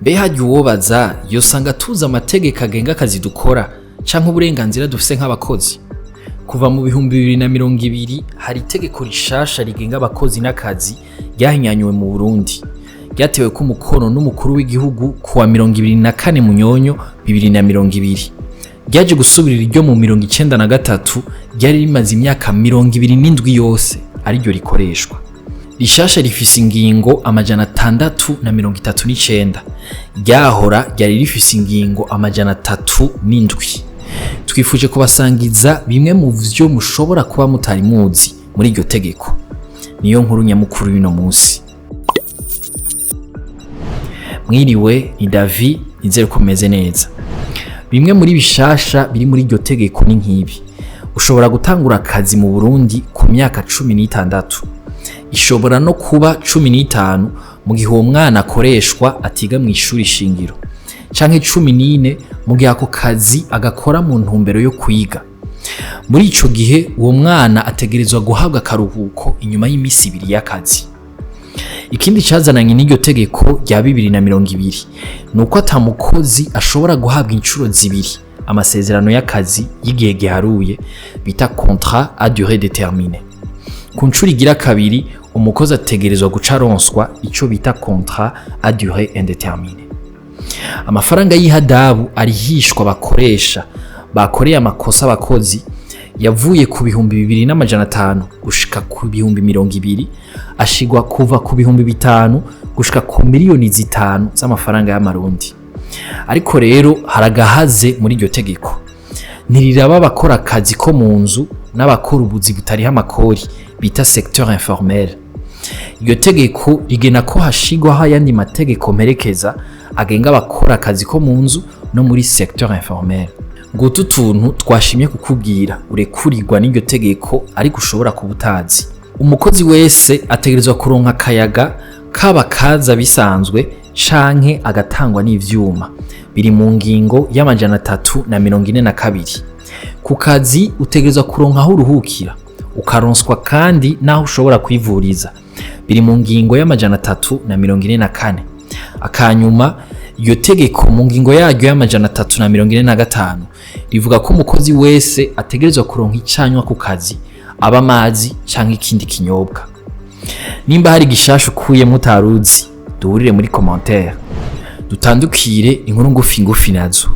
Mbe harya uwobaza yosanga tuzi amategeko agenga akazi dukora canke uburenganzira dufise nk'abakozi. Kuva mu 2020 hari itegeko rishasha rigenga abakozi n'akazi ryahinyanyuwe mu Burundi. Ryatewe ku mukono n'umukuru w'igihugu kuwa 24 Munyonyo 2020. Ryaje gusubirira iryo mu 1993 ryari rimaze imyaka 27 yose ari ryo rikoreshwa. Rishasha rifise ingingo amajana 639. Ryahora ryari rifise ingingo amajana 307. Twifuje kubasangiza bimwe mu vyo mushobora kuba mutari muzi muri iryo tegeko. Niyo nkuru nyamukuru y'uno Musi. Mwiriwe, ni Davy, nizere ko meze neza. Bimwe muri bishasha biri muri iryo tegeko ni nk'ibi. Ushobora gutangura akazi mu Burundi ku myaka 16. Ishobora no kuba 15 mu gihe uwo mwana akoreshwa atiga mu ishuri shingiro, canke 14 mu gihe ako kazi agakora mu ntumbero yo kwiga. Muri ico gihe uwo mwana ategerezwa guhabwa akaruhuko inyuma y'imisi 2 y'akazi. Ikindi cazananye n'iryo tegeko rya 2020 nuko atamukozi ashobora guhabwa inshuro 2 amasezerano y'akazi y'igihe giharuye bita contrat à durée déterminée. Ku nshuro igira kabiri umukozi ategerezwa guca aronswa ico bita contrat à durée indéterminée. Amafaranga y'ihadabu arihishwa bakoresha bakoreye amakosa abakozi yavuye ku 2500 gushika ku 200,000 ashigwa kuva ku 500 gushika ku miliyoni 5 z'amafaranga y'amarundi. Ariko rero haragahaze muri iryo tegeko. Ntiriraba bakora akazi ko mu nzu n'abakora ubuzi butariho amakori bita secteur informel. Iryo tegeko rigena ko hashigwaho ayandi mategeko mperekeza agenga abakora akazi ko mu nzu no muri secteur informel. Ngutu tuntu twashimye kukubwira urekurirwa n'iryo tegeko ariko ushobora kubutazi. Umukozi wese ategerezwa kuronka akayaga kaba kaza bisanzwe canke agatangwa n'ivyuma. Biri mu ngingo y'amajana 342. Ku kazi utegerezwa kuronka aho uruhukira, ukaronswa kandi naho ushobora kwivuriza. Biri mu ngingo y'amajana 344. Akanyuma iyo tegeko mu ngingo yaryo y'amajana 345 rivuga ko umukozi wese ategerezwa kuronka icanywa ku kazi, aba amazi canke ikindi kinyobwa. Nimba hari gishasha ukuye mutaruzi duhurire muri commentaire dutandukire inkuru ngufi nazo.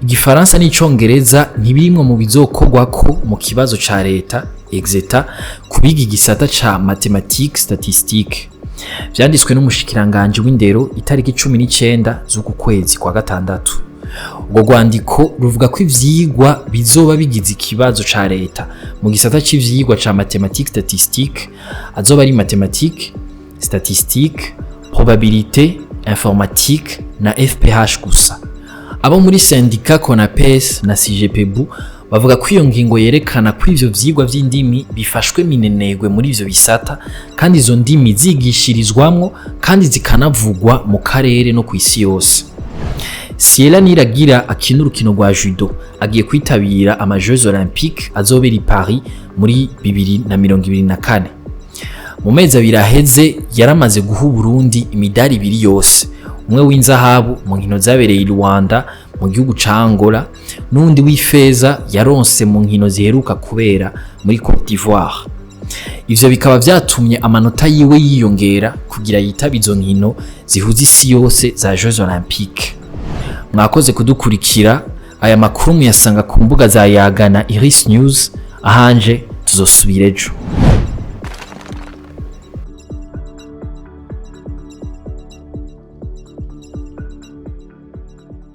Igifaransa n'icongereza ntibirimwe mu bizokorwako mu kibazo ca leta exeta kubiga igisata ca mathématiques statistique. Vyanditswe n'umushikiranganje w'indero itariki 19 z'uku kwezi kwa gatandatu. Ubwo rwandiko ruvuga ko ivyigwa bizoba bigize ikibazo ca leta mu gisata c'ivyigwa ca mathématiques statistique azoba ari mathématiques, statistique, probabilité, informatique na FPH gusa. Abo muri syndicat CONAPES na CGPBU bavuga ko iyo ngingo yerekana ko ivyo vyigwa vy'indimi bifashwe minenegwe muri ivyo bisata kandi izo ndimi zigishirizwamwo kandi zikanavugwa mu karere no kw'isi yose. Siela Niragira akina urukino rwa judo agiye kwitabira ama Jeux olympiques azobera i Paris muri 2024. Mu mezi abiri aheze yaramaze guha Burundi imidari 2 yose. Umwe w'inzahabu mu nkino zabereye i Rwanda mu gihugu ca Angola, n'undi w'ifeza yaronse mu nkino ziheruka kubera muri Côte d'Ivoire. Ivyo bikaba vyatumye amanota yiwe yiyongera kugira yitaba izo nkino zihuza isi yose za Jeux olympiques. Mwakoze kudukurikira, aya makuru muyasanga ku mbuga za Yaga na Iris News, ahanje tuzosubira ejo.